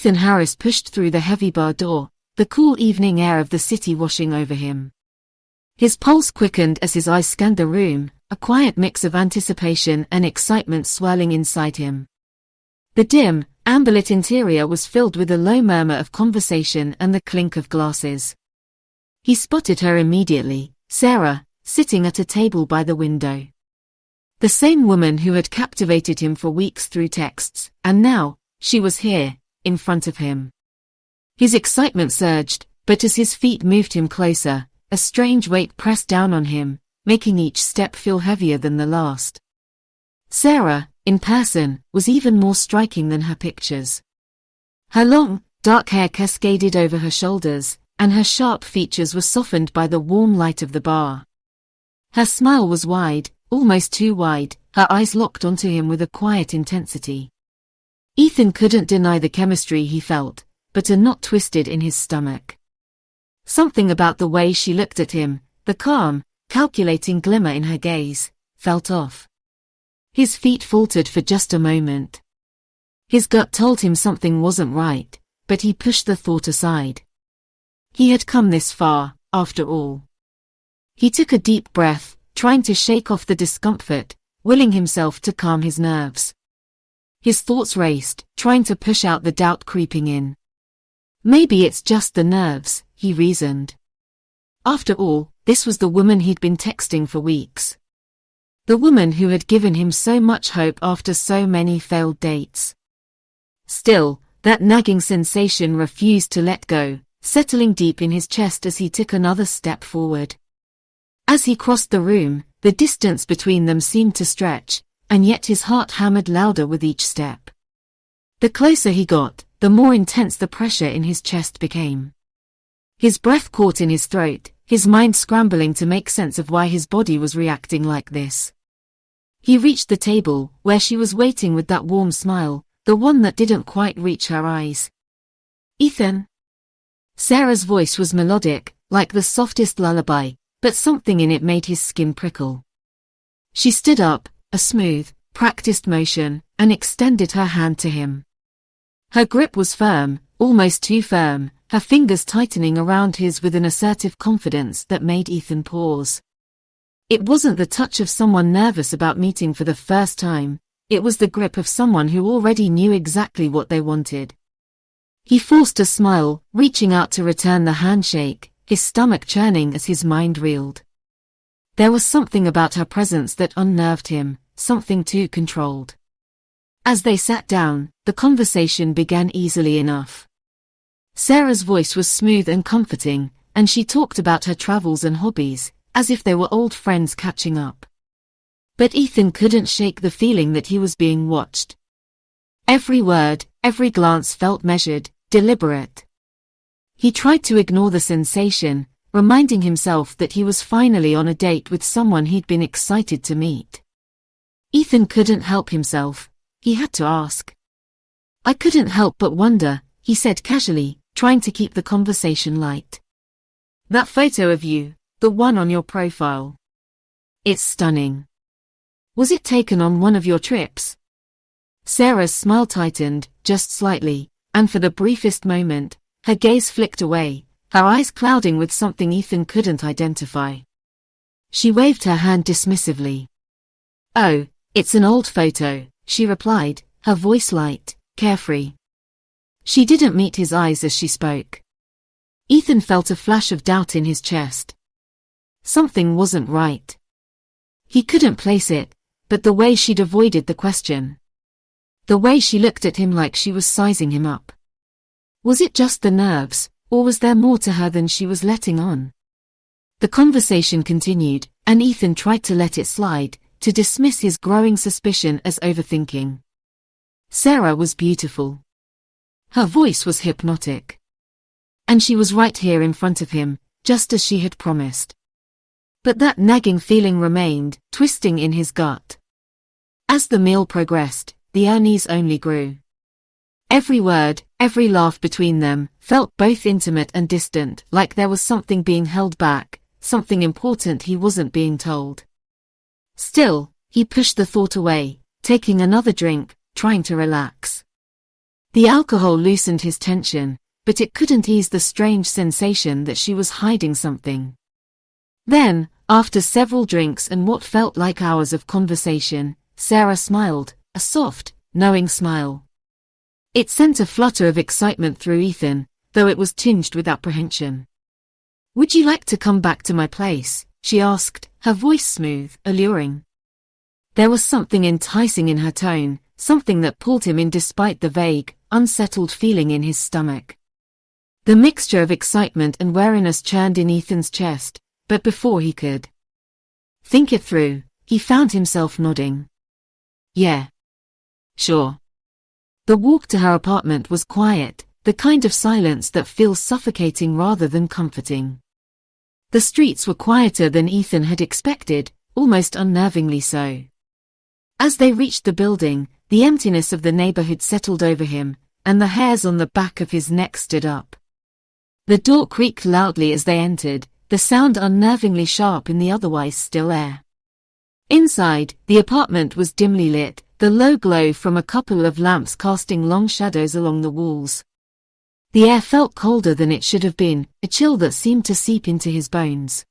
Ethan Harris pushed through the heavy bar door, the cool evening air of the city washing over him. His pulse quickened as his eyes scanned the room, a quiet mix of anticipation and excitement swirling inside him. The dim, amber-lit interior was filled with a low murmur of conversation and the clink of glasses. He spotted her immediately, Sarah, sitting at a table by the window. The same woman who had captivated him for weeks through texts, and now, she was here, in front of him. His excitement surged, but as his feet moved him closer, a strange weight pressed down on him, making each step feel heavier than the last. Sarah, in person, was even more striking than her pictures. Her long, dark hair cascaded over her shoulders, and her sharp features were softened by the warm light of the bar. Her smile was wide, almost too wide, her eyes locked onto him with a quiet intensity. Ethan couldn't deny the chemistry he felt, but a knot twisted in his stomach. Something about the way she looked at him, the calm, calculating glimmer in her gaze, felt off. His feet faltered for just a moment. His gut told him something wasn't right, but he pushed the thought aside. He had come this far, after all. He took a deep breath, trying to shake off the discomfort, willing himself to calm his nerves. His thoughts raced, trying to push out the doubt creeping in. Maybe it's just the nerves, he reasoned. After all, this was the woman he'd been texting for weeks. The woman who had given him so much hope after so many failed dates. Still, that nagging sensation refused to let go, settling deep in his chest as he took another step forward. As he crossed the room, the distance between them seemed to stretch, and yet his heart hammered louder with each step. The closer he got, the more intense the pressure in his chest became. His breath caught in his throat, his mind scrambling to make sense of why his body was reacting like this. He reached the table, where she was waiting with that warm smile, the one that didn't quite reach her eyes. "Ethan?" Sarah's voice was melodic, like the softest lullaby, but something in it made his skin prickle. She stood up, a smooth, practiced motion, and extended her hand to him. Her grip was firm, almost too firm, her fingers tightening around his with an assertive confidence that made Ethan pause. It wasn't the touch of someone nervous about meeting for the first time, it was the grip of someone who already knew exactly what they wanted. He forced a smile, reaching out to return the handshake, his stomach churning as his mind reeled. There was something about her presence that unnerved him, something too controlled. As they sat down, the conversation began easily enough. Sarah's voice was smooth and comforting, and she talked about her travels and hobbies, as if they were old friends catching up. But Ethan couldn't shake the feeling that he was being watched. Every word, every glance felt measured, deliberate. He tried to ignore the sensation, reminding himself that he was finally on a date with someone he'd been excited to meet. Ethan couldn't help himself. He had to ask. "I couldn't help but wonder," he said casually, trying to keep the conversation light. "That photo of you, the one on your profile. It's stunning. Was it taken on one of your trips?" Sarah's smile tightened, just slightly, and for the briefest moment, her gaze flicked away, her eyes clouding with something Ethan couldn't identify. She waved her hand dismissively. "Oh, it's an old photo," she replied, her voice light, carefree. She didn't meet his eyes as she spoke. Ethan felt a flash of doubt in his chest. Something wasn't right. He couldn't place it, but the way she'd avoided the question. The way she looked at him like she was sizing him up. Was it just the nerves, or was there more to her than she was letting on? The conversation continued, and Ethan tried to let it slide, to dismiss his growing suspicion as overthinking. Sarah was beautiful. Her voice was hypnotic. And she was right here in front of him, just as she had promised. But that nagging feeling remained, twisting in his gut. As the meal progressed, the unease only grew. Every word, every laugh between them, felt both intimate and distant, like there was something being held back, something important he wasn't being told. Still, he pushed the thought away, taking another drink, trying to relax. The alcohol loosened his tension, but it couldn't ease the strange sensation that she was hiding something. Then, after several drinks and what felt like hours of conversation, Sarah smiled, a soft, knowing smile. It sent a flutter of excitement through Ethan, though it was tinged with apprehension. "Would you like to come back to my place?" she asked, her voice smooth, alluring. There was something enticing in her tone, something that pulled him in despite the vague, unsettled feeling in his stomach. The mixture of excitement and wariness churned in Ethan's chest, but before he could think it through, he found himself nodding. "Yeah. Sure." The walk to her apartment was quiet, the kind of silence that feels suffocating rather than comforting. The streets were quieter than Ethan had expected, almost unnervingly so. As they reached the building, the emptiness of the neighborhood settled over him, and the hairs on the back of his neck stood up. The door creaked loudly as they entered, the sound unnervingly sharp in the otherwise still air. Inside, the apartment was dimly lit, the low glow from a couple of lamps casting long shadows along the walls. The air felt colder than it should have been, a chill that seemed to seep into his bones.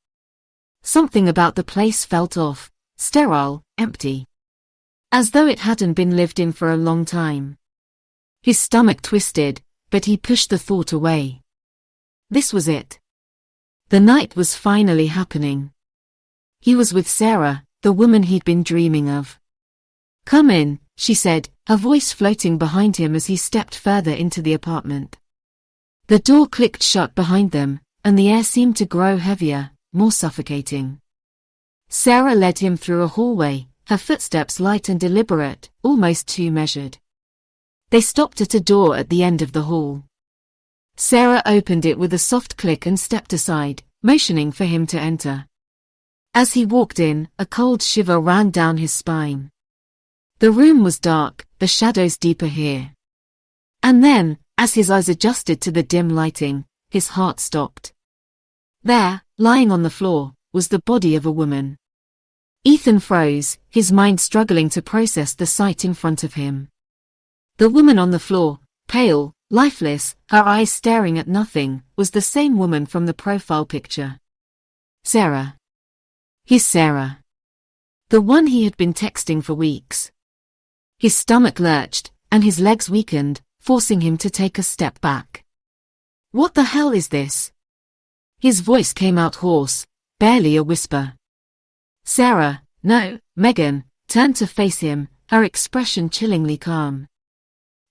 Something about the place felt off, sterile, empty. As though it hadn't been lived in for a long time. His stomach twisted, but he pushed the thought away. This was it. The night was finally happening. He was with Sarah, the woman he'd been dreaming of. "Come in," she said, her voice floating behind him as he stepped further into the apartment. The door clicked shut behind them, and the air seemed to grow heavier, more suffocating. Sarah led him through a hallway, her footsteps light and deliberate, almost too measured. They stopped at a door at the end of the hall. Sarah opened it with a soft click and stepped aside, motioning for him to enter. As he walked in, a cold shiver ran down his spine. The room was dark, the shadows deeper here. And then, as his eyes adjusted to the dim lighting, his heart stopped. There, lying on the floor, was the body of a woman. Ethan froze, his mind struggling to process the sight in front of him. The woman on the floor, pale, lifeless, her eyes staring at nothing, was the same woman from the profile picture. Sarah. His Sarah. The one he had been texting for weeks. His stomach lurched, and his legs weakened, forcing him to take a step back. "What the hell is this?" His voice came out hoarse, barely a whisper. Sarah, no, Megan, turned to face him, her expression chillingly calm.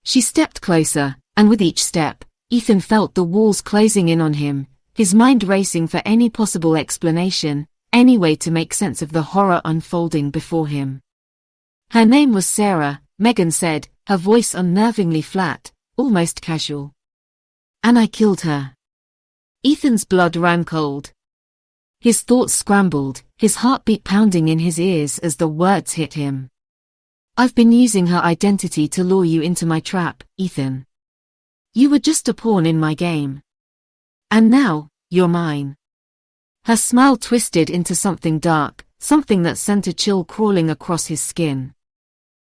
She stepped closer, and with each step, Ethan felt the walls closing in on him, his mind racing for any possible explanation, any way to make sense of the horror unfolding before him. Her name was Sarah, Megan said, her voice unnervingly flat, almost casual. "And I killed her." Ethan's blood ran cold. His thoughts scrambled, his heartbeat pounding in his ears as the words hit him. "I've been using her identity to lure you into my trap, Ethan. You were just a pawn in my game. And now, you're mine." Her smile twisted into something dark, something that sent a chill crawling across his skin.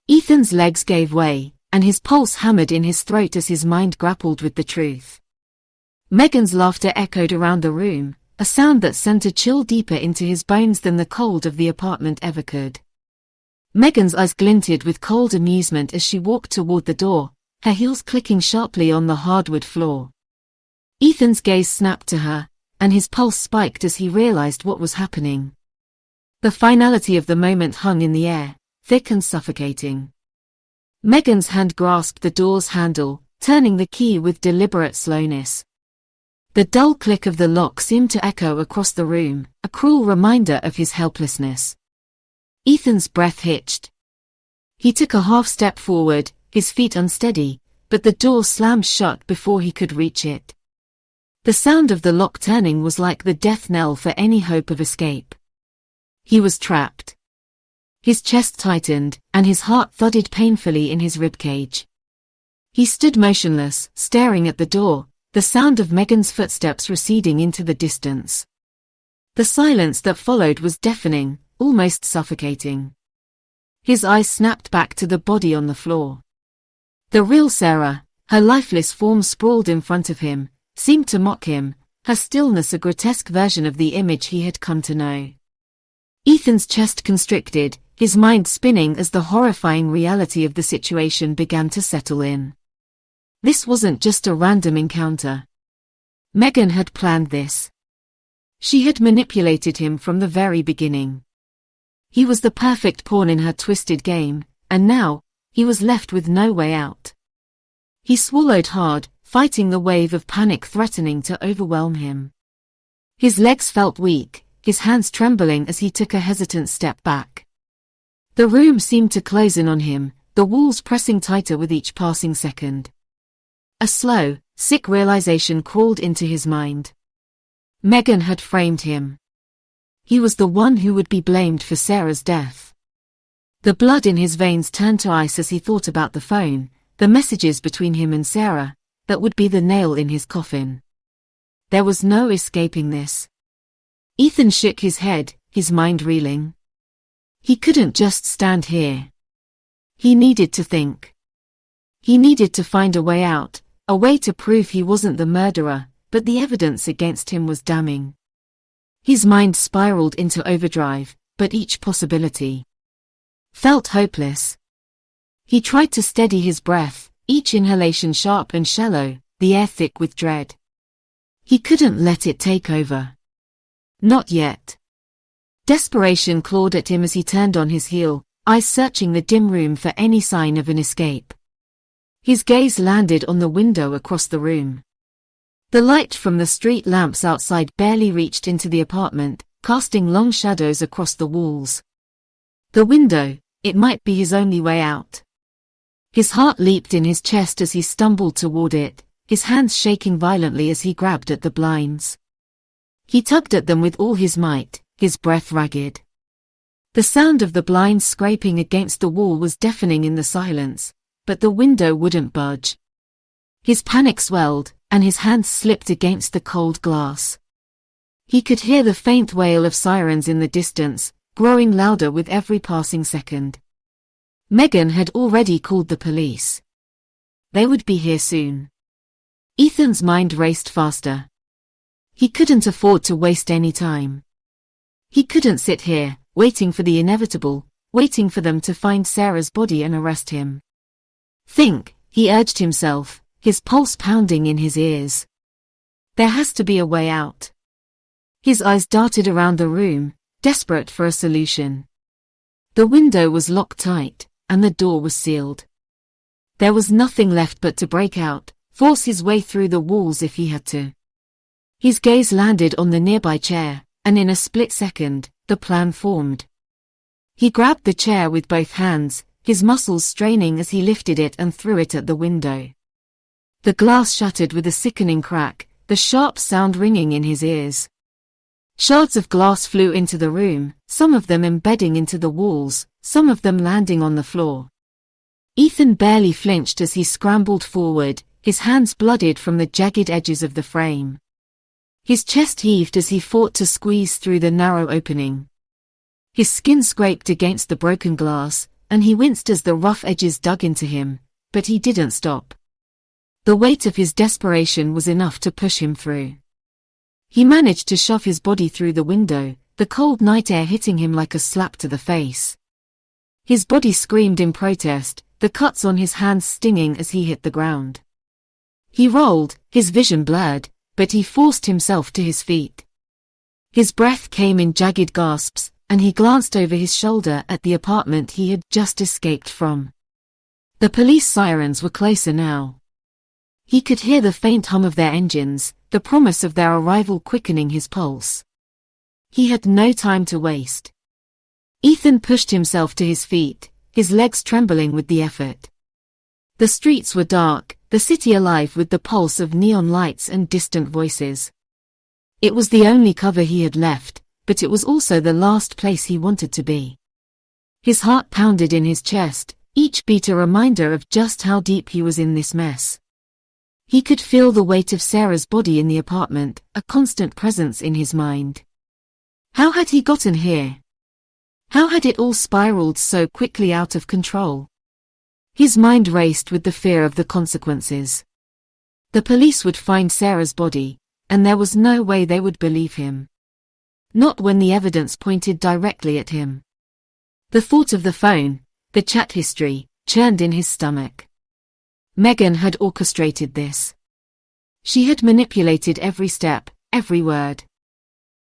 Ethan's legs gave way, and his pulse hammered in his throat as his mind grappled with the truth. Megan's laughter echoed around the room, a sound that sent a chill deeper into his bones than the cold of the apartment ever could. Megan's eyes glinted with cold amusement as she walked toward the door, her heels clicking sharply on the hardwood floor. Ethan's gaze snapped to her, and his pulse spiked as he realized what was happening. The finality of the moment hung in the air, thick and suffocating. Megan's hand grasped the door's handle, turning the key with deliberate slowness. The dull click of the lock seemed to echo across the room, a cruel reminder of his helplessness. Ethan's breath hitched. He took a half step forward, his feet unsteady, but the door slammed shut before he could reach it. The sound of the lock turning was like the death knell for any hope of escape. He was trapped. His chest tightened, and his heart thudded painfully in his ribcage. He stood motionless, staring at the door, the sound of Megan's footsteps receding into the distance. The silence that followed was deafening, almost suffocating. His eyes snapped back to the body on the floor. The real Sarah, Her lifeless form sprawled in front of him, seemed to mock him, her stillness a grotesque version of the image he had come to know. Ethan's chest constricted, his mind spinning as the horrifying reality of the situation began to settle in. This wasn't just a random encounter. Megan had planned this. She had manipulated him from the very beginning. He was the perfect pawn in her twisted game, and now, he was left with no way out. He swallowed hard, fighting the wave of panic threatening to overwhelm him. His legs felt weak, his hands trembling as he took a hesitant step back. The room seemed to close in on him, the walls pressing tighter with each passing second. A slow, sick realization crawled into his mind. Megan had framed him. He was the one who would be blamed for Sarah's death. The blood in his veins turned to ice as he thought about the phone, the messages between him and Sarah, that would be the nail in his coffin. There was no escaping this. Ethan shook his head, his mind reeling. He couldn't just stand here. He needed to think. He needed to find a way out, a way to prove he wasn't the murderer, but the evidence against him was damning. His mind spiraled into overdrive, but each possibility felt hopeless. He tried to steady his breath, each inhalation sharp and shallow, the air thick with dread. He couldn't let it take over. Not yet. Desperation clawed at him as he turned on his heel, eyes searching the dim room for any sign of an escape. His gaze landed on the window across the room. The light from the street lamps outside barely reached into the apartment, casting long shadows across the walls. The window, it might be his only way out. His heart leaped in his chest as he stumbled toward it, his hands shaking violently as he grabbed at the blinds. He tugged at them with all his might, his breath ragged. The sound of the blinds scraping against the wall was deafening in the silence, but the window wouldn't budge. His panic swelled, and his hands slipped against the cold glass. He could hear the faint wail of sirens in the distance, growing louder with every passing second. Megan had already called the police. They would be here soon. Ethan's mind raced faster. He couldn't afford to waste any time. He couldn't sit here, waiting for the inevitable, waiting for them to find Sarah's body and arrest him. Think, he urged himself, his pulse pounding in his ears. There has to be a way out. His eyes darted around the room, desperate for a solution. The window was locked tight, and the door was sealed. There was nothing left but to break out, force his way through the walls if he had to. His gaze landed on the nearby chair, and in a split second, the plan formed. He grabbed the chair with both hands, his muscles straining as he lifted it and threw it at the window. The glass shattered with a sickening crack, the sharp sound ringing in his ears. Shards of glass flew into the room, some of them embedding into the walls, some of them landing on the floor. Ethan barely flinched as he scrambled forward, his hands bloodied from the jagged edges of the frame. His chest heaved as he fought to squeeze through the narrow opening. His skin scraped against the broken glass, and he winced as the rough edges dug into him, but he didn't stop. The weight of his desperation was enough to push him through. He managed to shove his body through the window, the cold night air hitting him like a slap to the face. His body screamed in protest, the cuts on his hands stinging as he hit the ground. He rolled, his vision blurred, but he forced himself to his feet. His breath came in jagged gasps, and he glanced over his shoulder at the apartment he had just escaped from. The police sirens were closer now. He could hear the faint hum of their engines, the promise of their arrival quickening his pulse. He had no time to waste. Ethan pushed himself to his feet, his legs trembling with the effort. The streets were dark, the city alive with the pulse of neon lights and distant voices. It was the only cover he had left, but it was also the last place he wanted to be. His heart pounded in his chest, each beat a reminder of just how deep he was in this mess. He could feel the weight of Sarah's body in the apartment, a constant presence in his mind. How had he gotten here? How had it all spiraled so quickly out of control? His mind raced with the fear of the consequences. The police would find Sarah's body, and there was no way they would believe him. Not when the evidence pointed directly at him. The thought of the phone, the chat history, churned in his stomach. Megan had orchestrated this. She had manipulated every step, every word.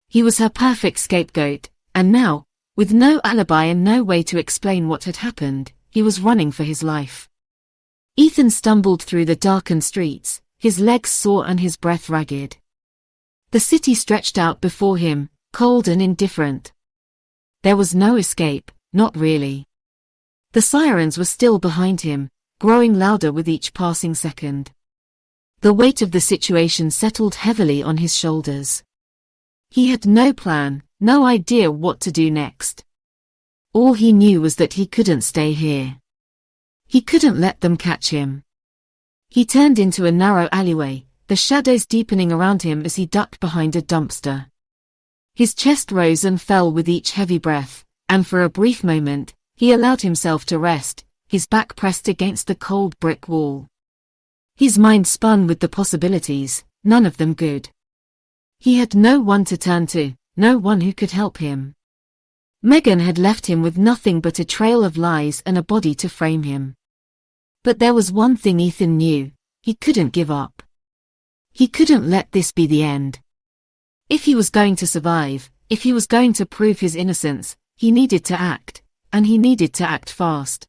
He was her perfect scapegoat, and now, with no alibi and no way to explain what had happened, he was running for his life. Ethan stumbled through the darkened streets, his legs sore and his breath ragged. The city stretched out before him, cold and indifferent. There was no escape, not really. The sirens were still behind him, growing louder with each passing second. The weight of the situation settled heavily on his shoulders. He had no plan, no idea what to do next. All he knew was that he couldn't stay here. He couldn't let them catch him. He turned into a narrow alleyway, the shadows deepening around him as he ducked behind a dumpster. His chest rose and fell with each heavy breath, and for a brief moment, he allowed himself to rest, his back pressed against the cold brick wall. His mind spun with the possibilities, none of them good. He had no one to turn to, no one who could help him. Megan had left him with nothing but a trail of lies and a body to frame him. But there was one thing Ethan knew, he couldn't give up. He couldn't let this be the end. If he was going to survive, if he was going to prove his innocence, he needed to act, and he needed to act fast.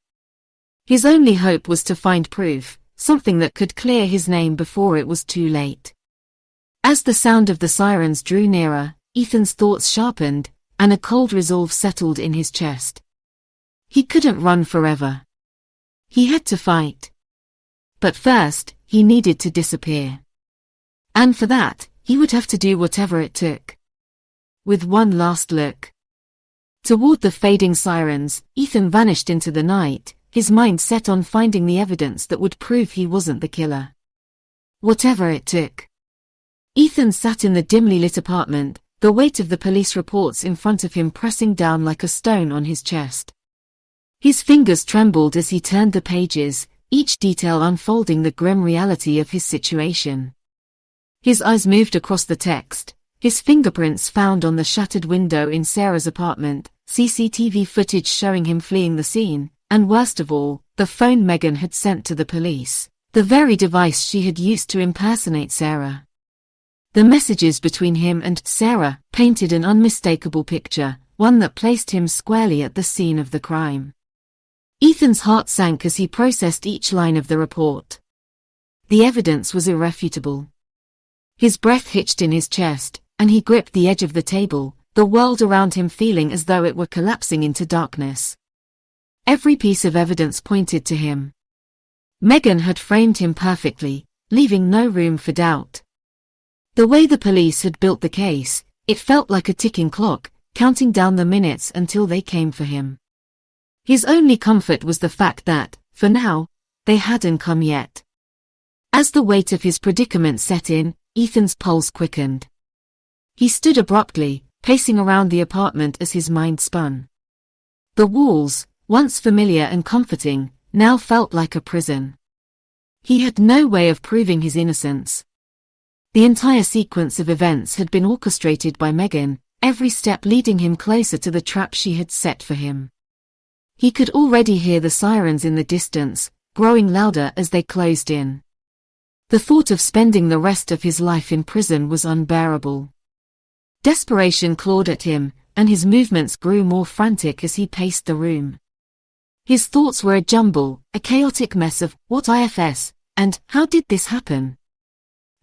His only hope was to find proof, something that could clear his name before it was too late. As the sound of the sirens drew nearer, Ethan's thoughts sharpened, and a cold resolve settled in his chest. He couldn't run forever. He had to fight. But first, he needed to disappear. And for that, he would have to do whatever it took. With one last look toward the fading sirens, Ethan vanished into the night, his mind set on finding the evidence that would prove he wasn't the killer. Whatever it took. Ethan sat in the dimly lit apartment, the weight of the police reports in front of him pressing down like a stone on his chest. His fingers trembled as he turned the pages, each detail unfolding the grim reality of his situation. His eyes moved across the text, his fingerprints found on the shattered window in Sarah's apartment, CCTV footage showing him fleeing the scene, and worst of all, the phone Megan had sent to the police, the very device she had used to impersonate Sarah. The messages between him and Sarah painted an unmistakable picture, one that placed him squarely at the scene of the crime. Ethan's heart sank as he processed each line of the report. The evidence was irrefutable. His breath hitched in his chest, and he gripped the edge of the table, the world around him feeling as though it were collapsing into darkness. Every piece of evidence pointed to him. Megan had framed him perfectly, leaving no room for doubt. The way the police had built the case, it felt like a ticking clock, counting down the minutes until they came for him. His only comfort was the fact that, for now, they hadn't come yet. As the weight of his predicament set in, Ethan's pulse quickened. He stood abruptly, pacing around the apartment as his mind spun. The walls, once familiar and comforting, now felt like a prison. He had no way of proving his innocence. The entire sequence of events had been orchestrated by Megan, every step leading him closer to the trap she had set for him. He could already hear the sirens in the distance, growing louder as they closed in. The thought of spending the rest of his life in prison was unbearable. Desperation clawed at him, and his movements grew more frantic as he paced the room. His thoughts were a jumble, a chaotic mess of what ifs, and how did this happen?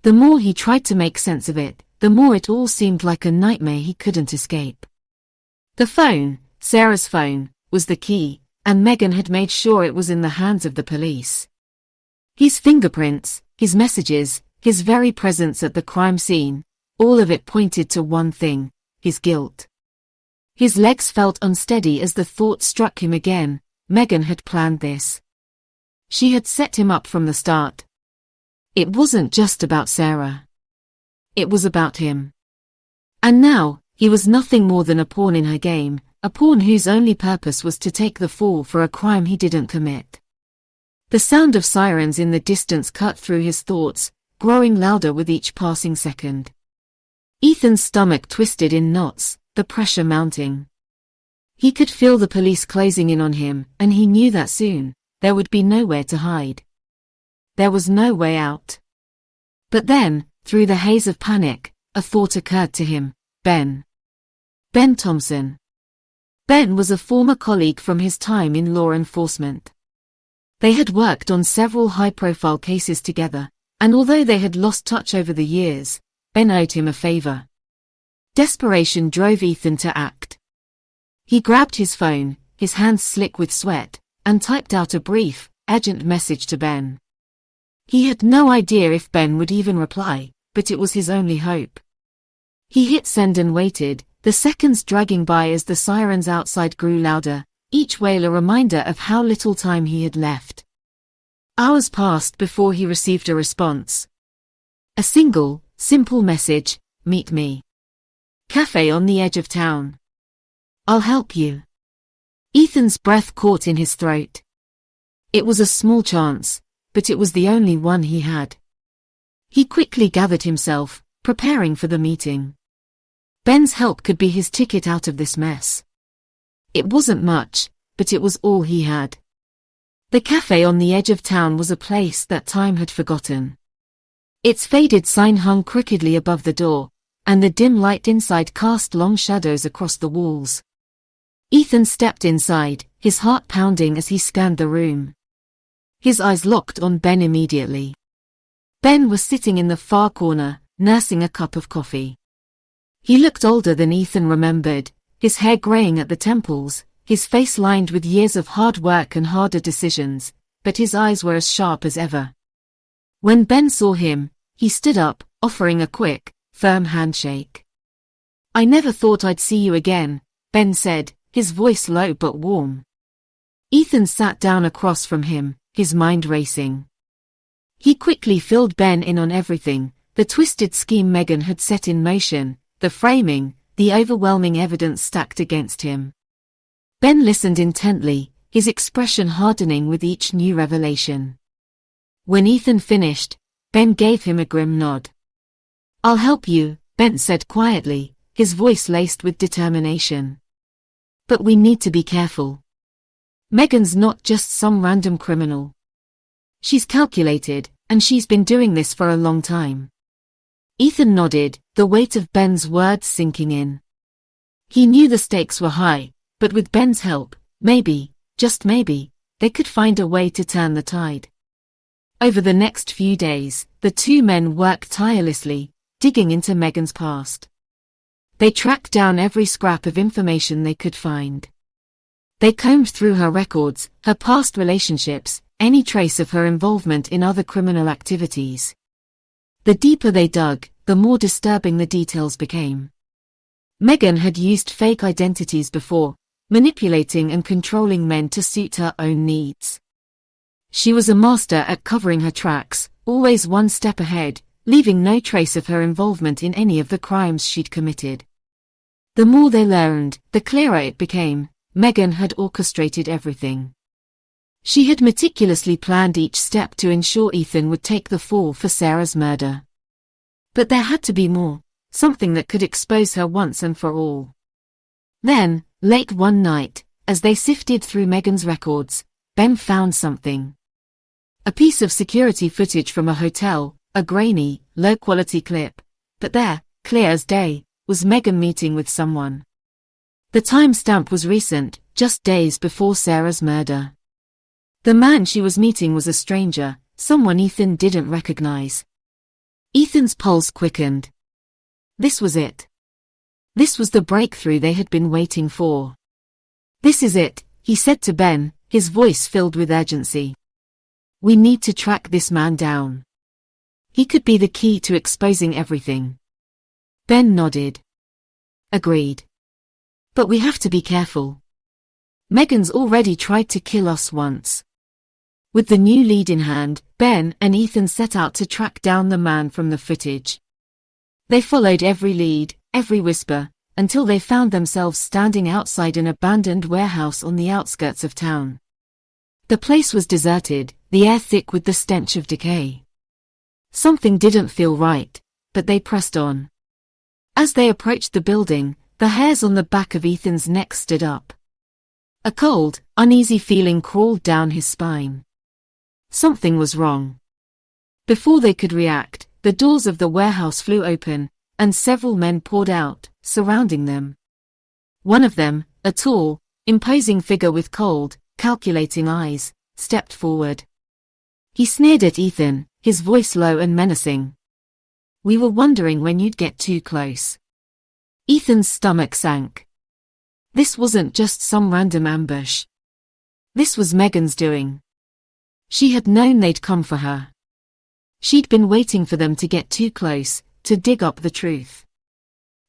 The more he tried to make sense of it, the more it all seemed like a nightmare he couldn't escape. The phone, Sarah's phone, was the key, and Megan had made sure it was in the hands of the police. His fingerprints, his messages, his very presence at the crime scene, all of it pointed to one thing, his guilt. His legs felt unsteady as the thought struck him again, Megan had planned this. She had set him up from the start. It wasn't just about Sarah. It was about him. And now, he was nothing more than a pawn in her game, a pawn whose only purpose was to take the fall for a crime he didn't commit. The sound of sirens in the distance cut through his thoughts, growing louder with each passing second. Ethan's stomach twisted in knots, the pressure mounting. He could feel the police closing in on him, and he knew that soon, there would be nowhere to hide. There was no way out. But then, through the haze of panic, a thought occurred to him. Ben. Ben Thompson. Ben was a former colleague from his time in law enforcement. They had worked on several high-profile cases together, and although they had lost touch over the years, Ben owed him a favor. Desperation drove Ethan to act. He grabbed his phone, his hands slick with sweat, and typed out a brief, urgent message to Ben. He had no idea if Ben would even reply, but it was his only hope. He hit send and waited, the seconds dragging by as the sirens outside grew louder, each wail a reminder of how little time he had left. Hours passed before he received a response. A single, simple message: meet me. Cafe on the edge of town. I'll help you. Ethan's breath caught in his throat. It was a small chance, but it was the only one he had. He quickly gathered himself, preparing for the meeting. Ben's help could be his ticket out of this mess. It wasn't much, but it was all he had. The cafe on the edge of town was a place that time had forgotten. Its faded sign hung crookedly above the door, and the dim light inside cast long shadows across the walls. Ethan stepped inside, his heart pounding as he scanned the room. His eyes locked on Ben immediately. Ben was sitting in the far corner, nursing a cup of coffee. He looked older than Ethan remembered, his hair graying at the temples, his face lined with years of hard work and harder decisions, but his eyes were as sharp as ever. When Ben saw him, he stood up, offering a quick, firm handshake. "I never thought I'd see you again," Ben said, his voice low but warm. Ethan sat down across from him, his mind racing. He quickly filled Ben in on everything, the twisted scheme Megan had set in motion, the framing, the overwhelming evidence stacked against him. Ben listened intently, his expression hardening with each new revelation. When Ethan finished, Ben gave him a grim nod. "I'll help you," Ben said quietly, his voice laced with determination. "But we need to be careful. Megan's not just some random criminal. She's calculated, and she's been doing this for a long time." Ethan nodded, the weight of Ben's words sinking in. He knew the stakes were high, but with Ben's help, maybe, just maybe, they could find a way to turn the tide. Over the next few days, the two men worked tirelessly, digging into Megan's past. They tracked down every scrap of information they could find. They combed through her records, her past relationships, any trace of her involvement in other criminal activities. The deeper they dug, the more disturbing the details became. Megan had used fake identities before, manipulating and controlling men to suit her own needs. She was a master at covering her tracks, always one step ahead, leaving no trace of her involvement in any of the crimes she'd committed. The more they learned, the clearer it became: Megan had orchestrated everything. She had meticulously planned each step to ensure Ethan would take the fall for Sarah's murder. But there had to be more, something that could expose her once and for all. Then, late one night, as they sifted through Megan's records, Ben found something. A piece of security footage from a hotel, a grainy, low-quality clip, but there, clear as day, was Megan meeting with someone. The timestamp was recent, just days before Sarah's murder. The man she was meeting was a stranger, someone Ethan didn't recognize. Ethan's pulse quickened. This was it. This was the breakthrough they had been waiting for. "This is it," he said to Ben, his voice filled with urgency. "We need to track this man down. He could be the key to exposing everything." Ben nodded. "Agreed. But we have to be careful. Megan's already tried to kill us once." With the new lead in hand, Ben and Ethan set out to track down the man from the footage. They followed every lead, every whisper, until they found themselves standing outside an abandoned warehouse on the outskirts of town. The place was deserted, the air thick with the stench of decay. Something didn't feel right, but they pressed on. As they approached the building, the hairs on the back of Ethan's neck stood up. A cold, uneasy feeling crawled down his spine. Something was wrong. Before they could react, the doors of the warehouse flew open, and several men poured out, surrounding them. One of them, a tall, imposing figure with cold, calculating eyes, stepped forward. He sneered at Ethan, his voice low and menacing. "We were wondering when you'd get too close." Ethan's stomach sank. This wasn't just some random ambush. This was Megan's doing. She had known they'd come for her. She'd been waiting for them to get too close, to dig up the truth.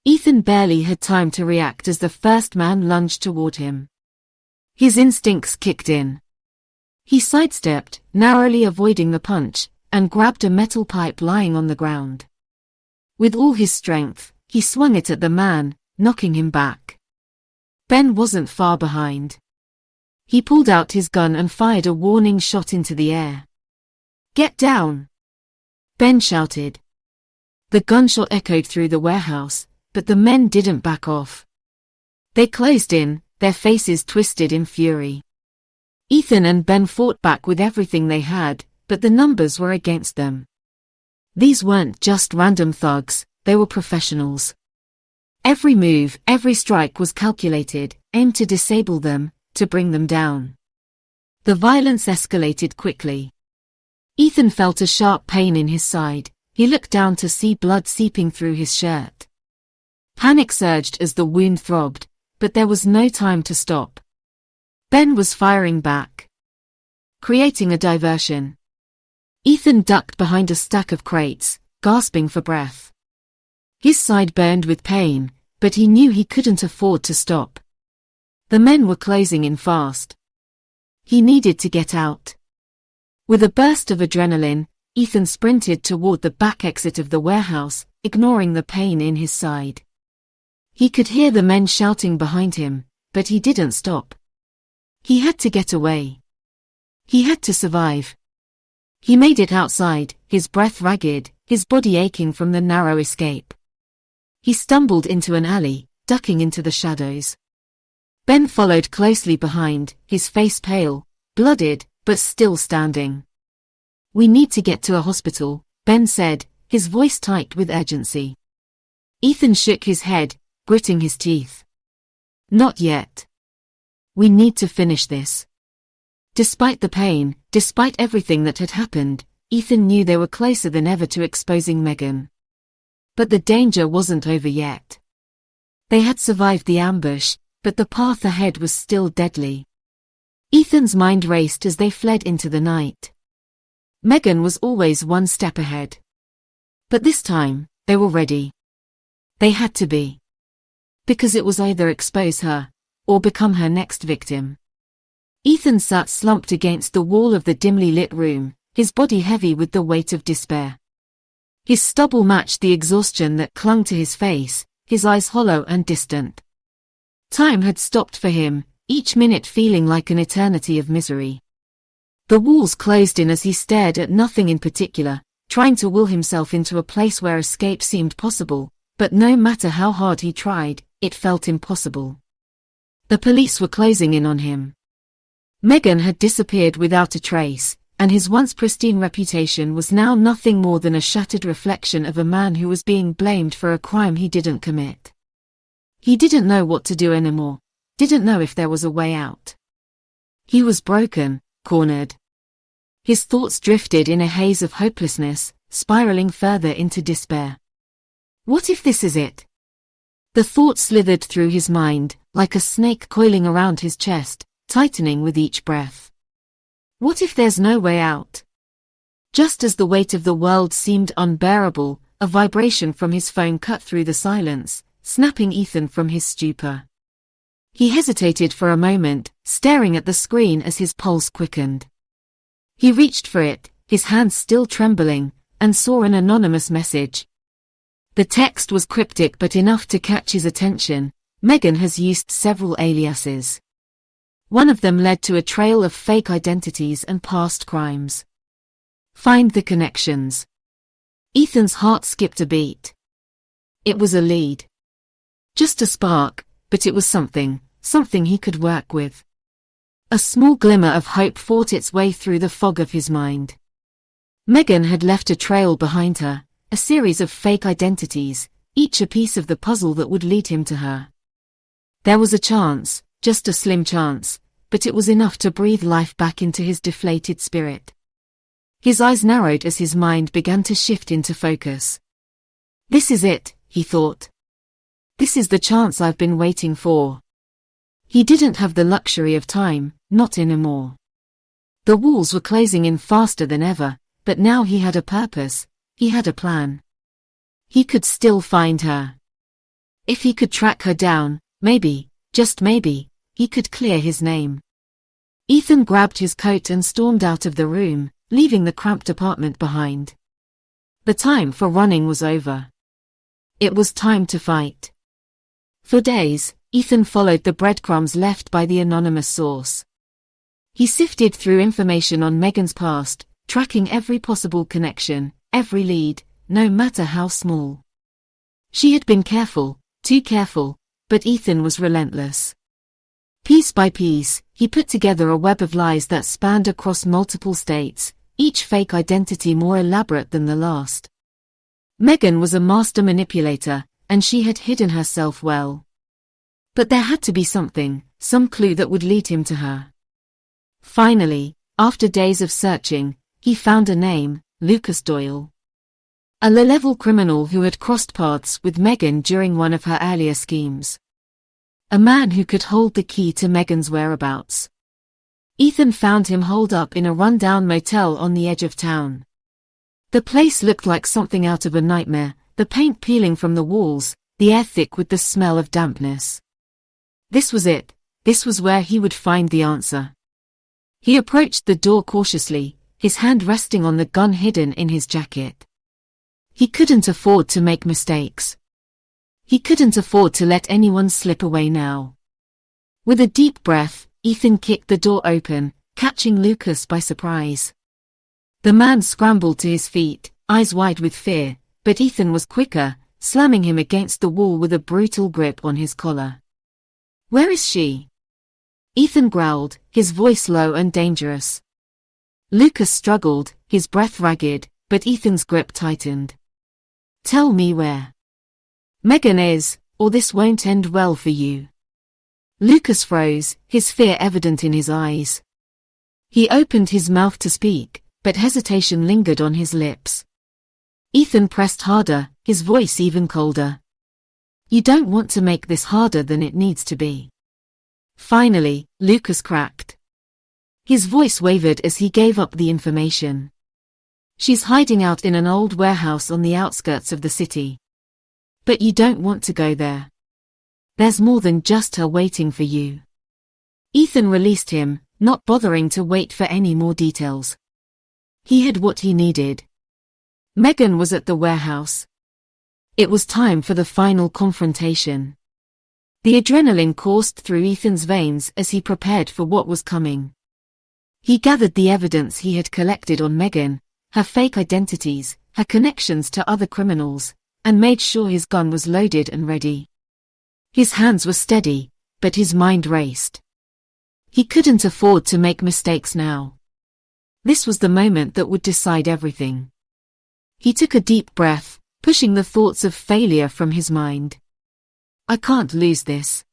Ethan barely had time to react as the first man lunged toward him. His instincts kicked in. He sidestepped, narrowly avoiding the punch, and grabbed a metal pipe lying on the ground. With all his strength, he swung it at the man, knocking him back. Ben wasn't far behind. He pulled out his gun and fired a warning shot into the air. "Get down!" Ben shouted. The gunshot echoed through the warehouse, but the men didn't back off. They closed in, their faces twisted in fury. Ethan and Ben fought back with everything they had, but the numbers were against them. These weren't just random thugs, they were professionals. Every move, every strike was calculated, aimed to disable them, to bring them down. The violence escalated quickly. Ethan felt a sharp pain in his side. He looked down to see blood seeping through his shirt. Panic surged as the wound throbbed, but there was no time to stop. Ben was firing back, creating a diversion. Ethan ducked behind a stack of crates, gasping for breath. His side burned with pain, but he knew he couldn't afford to stop. The men were closing in fast. He needed to get out. With a burst of adrenaline, Ethan sprinted toward the back exit of the warehouse, ignoring the pain in his side. He could hear the men shouting behind him, but he didn't stop. He had to get away. He had to survive. He made it outside, his breath ragged, his body aching from the narrow escape. He stumbled into an alley, ducking into the shadows. Ben followed closely behind, his face pale, blooded, but still standing. "We need to get to a hospital," Ben said, his voice tight with urgency. Ethan shook his head, gritting his teeth. "Not yet. We need to finish this." Despite the pain, despite everything that had happened, Ethan knew they were closer than ever to exposing Megan. But the danger wasn't over yet. They had survived the ambush, but the path ahead was still deadly. Ethan's mind raced as they fled into the night. Megan was always one step ahead. But this time, they were ready. They had to be. Because it was either expose her, or become her next victim. Ethan sat slumped against the wall of the dimly lit room, his body heavy with the weight of despair. His stubble matched the exhaustion that clung to his face, his eyes hollow and distant. Time had stopped for him, each minute feeling like an eternity of misery. The walls closed in as he stared at nothing in particular, trying to will himself into a place where escape seemed possible, but no matter how hard he tried, it felt impossible. The police were closing in on him. Megan had disappeared without a trace, and his once pristine reputation was now nothing more than a shattered reflection of a man who was being blamed for a crime he didn't commit. He didn't know what to do anymore, didn't know if there was a way out. He was broken, cornered. His thoughts drifted in a haze of hopelessness, spiraling further into despair. What if this is it? The thought slithered through his mind, like a snake coiling around his chest, tightening with each breath. What if there's no way out? Just as the weight of the world seemed unbearable, a vibration from his phone cut through the silence, snapping Ethan from his stupor. He hesitated for a moment, staring at the screen as his pulse quickened. He reached for it, his hands still trembling, and saw an anonymous message. The text was cryptic but enough to catch his attention. "Megan has used several aliases. One of them led to a trail of fake identities and past crimes. Find the connections. Ethan's heart skipped a beat. It was a lead. Just a spark, but it was something he could work with. A small glimmer of hope fought its way through the fog of his mind. Megan had left a trail behind her, a series of fake identities, each a piece of the puzzle that would lead him to her. There was a chance, just a slim chance, but it was enough to breathe life back into his deflated spirit. His eyes narrowed as his mind began to shift into focus. This is it, he thought. This is the chance I've been waiting for. He didn't have the luxury of time, not anymore. The walls were closing in faster than ever, but now he had a purpose, he had a plan. He could still find her. If he could track her down, maybe, just maybe, he could clear his name. Ethan grabbed his coat and stormed out of the room, leaving the cramped apartment behind. The time for running was over. It was time to fight. For days, Ethan followed the breadcrumbs left by the anonymous source. He sifted through information on Megan's past, tracking every possible connection, every lead, no matter how small. She had been careful, too careful, but Ethan was relentless. Piece by piece, he put together a web of lies that spanned across multiple states, each fake identity more elaborate than the last. Megan was a master manipulator, and she had hidden herself well. But there had to be something, some clue that would lead him to her. Finally, after days of searching, he found a name, Lucas Doyle. A low-level criminal who had crossed paths with Megan during one of her earlier schemes. A man who could hold the key to Megan's whereabouts. Ethan found him holed up in a run-down motel on the edge of town. The place looked like something out of a nightmare, the paint peeling from the walls, the air thick with the smell of dampness. This was it, this was where he would find the answer. He approached the door cautiously, his hand resting on the gun hidden in his jacket. He couldn't afford to make mistakes. He couldn't afford to let anyone slip away now. With a deep breath, Ethan kicked the door open, catching Lucas by surprise. The man scrambled to his feet, eyes wide with fear, but Ethan was quicker, slamming him against the wall with a brutal grip on his collar. "Where is she?" Ethan growled, his voice low and dangerous. Lucas struggled, his breath ragged, but Ethan's grip tightened. "Tell me where Megan is, or this won't end well for you." Lucas froze, his fear evident in his eyes. He opened his mouth to speak, but hesitation lingered on his lips. Ethan pressed harder, his voice even colder. "You don't want to make this harder than it needs to be." Finally, Lucas cracked. His voice wavered as he gave up the information. "She's hiding out in an old warehouse on the outskirts of the city. But you don't want to go there. There's more than just her waiting for you." Ethan released him, not bothering to wait for any more details. He had what he needed. Megan was at the warehouse. It was time for the final confrontation. The adrenaline coursed through Ethan's veins as he prepared for what was coming. He gathered the evidence he had collected on Megan, her fake identities, her connections to other criminals, and made sure his gun was loaded and ready. His hands were steady, but his mind raced. He couldn't afford to make mistakes now. This was the moment that would decide everything. He took a deep breath, pushing the thoughts of failure from his mind. "I can't lose this."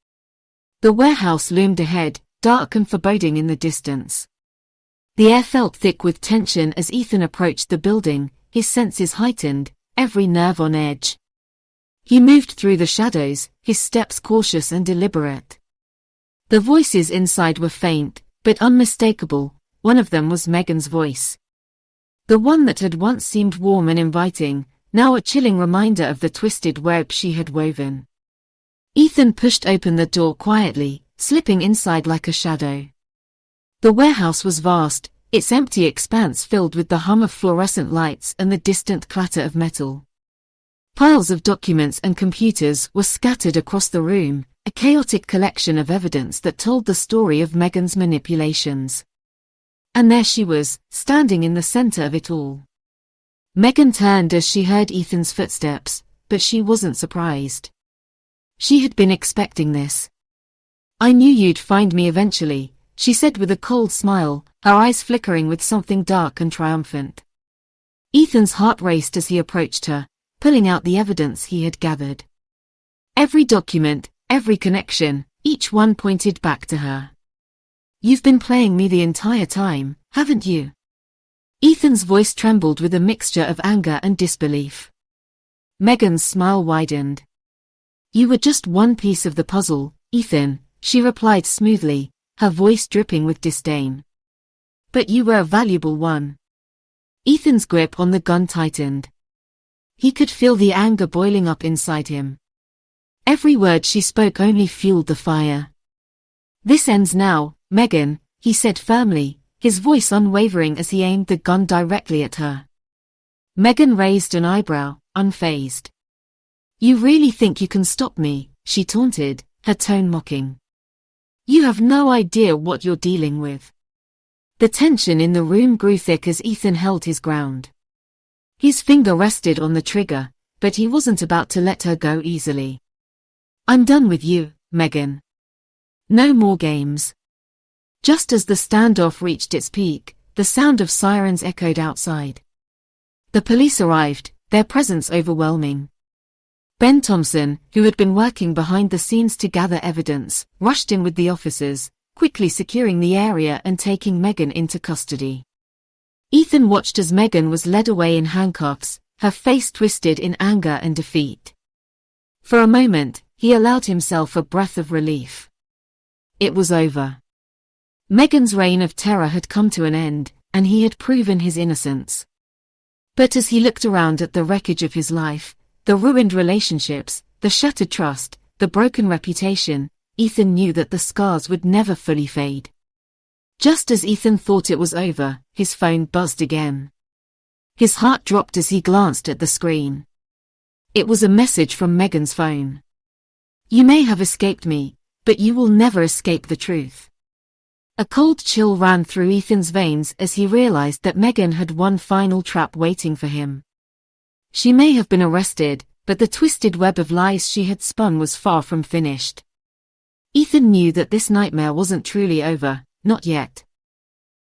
The warehouse loomed ahead, dark and foreboding in the distance. The air felt thick with tension as Ethan approached the building, his senses heightened, every nerve on edge. He moved through the shadows, his steps cautious and deliberate. The voices inside were faint, but unmistakable. One of them was Megan's voice. The one that had once seemed warm and inviting, now a chilling reminder of the twisted web she had woven. Ethan pushed open the door quietly, slipping inside like a shadow. The warehouse was vast, its empty expanse filled with the hum of fluorescent lights and the distant clatter of metal. Piles of documents and computers were scattered across the room, a chaotic collection of evidence that told the story of Megan's manipulations. And there she was, standing in the center of it all. Megan turned as she heard Ethan's footsteps, but she wasn't surprised. She had been expecting this. "I knew you'd find me eventually," she said with a cold smile, her eyes flickering with something dark and triumphant. Ethan's heart raced as he approached her, pulling out the evidence he had gathered. Every document, every connection, each one pointed back to her. "You've been playing me the entire time, haven't you?" Ethan's voice trembled with a mixture of anger and disbelief. Megan's smile widened. "You were just one piece of the puzzle, Ethan," she replied smoothly, her voice dripping with disdain. "But you were a valuable one." Ethan's grip on the gun tightened. He could feel the anger boiling up inside him. Every word she spoke only fueled the fire. "This ends now, Megan," he said firmly, his voice unwavering as he aimed the gun directly at her. Megan raised an eyebrow, unfazed. "You really think you can stop me?" she taunted, her tone mocking. "You have no idea what you're dealing with." The tension in the room grew thick as Ethan held his ground. His finger rested on the trigger, but he wasn't about to let her go easily. "I'm done with you, Megan. No more games." Just as the standoff reached its peak, the sound of sirens echoed outside. The police arrived, their presence overwhelming. Ben Thompson, who had been working behind the scenes to gather evidence, rushed in with the officers, quickly securing the area and taking Megan into custody. Ethan watched as Megan was led away in handcuffs, her face twisted in anger and defeat. For a moment, he allowed himself a breath of relief. It was over. Megan's reign of terror had come to an end, and he had proven his innocence. But as he looked around at the wreckage of his life, the ruined relationships, the shattered trust, the broken reputation, Ethan knew that the scars would never fully fade. Just as Ethan thought it was over, his phone buzzed again. His heart dropped as he glanced at the screen. It was a message from Megan's phone. "You may have escaped me, but you will never escape the truth." A cold chill ran through Ethan's veins as he realized that Megan had one final trap waiting for him. She may have been arrested, but the twisted web of lies she had spun was far from finished. Ethan knew that this nightmare wasn't truly over, not yet.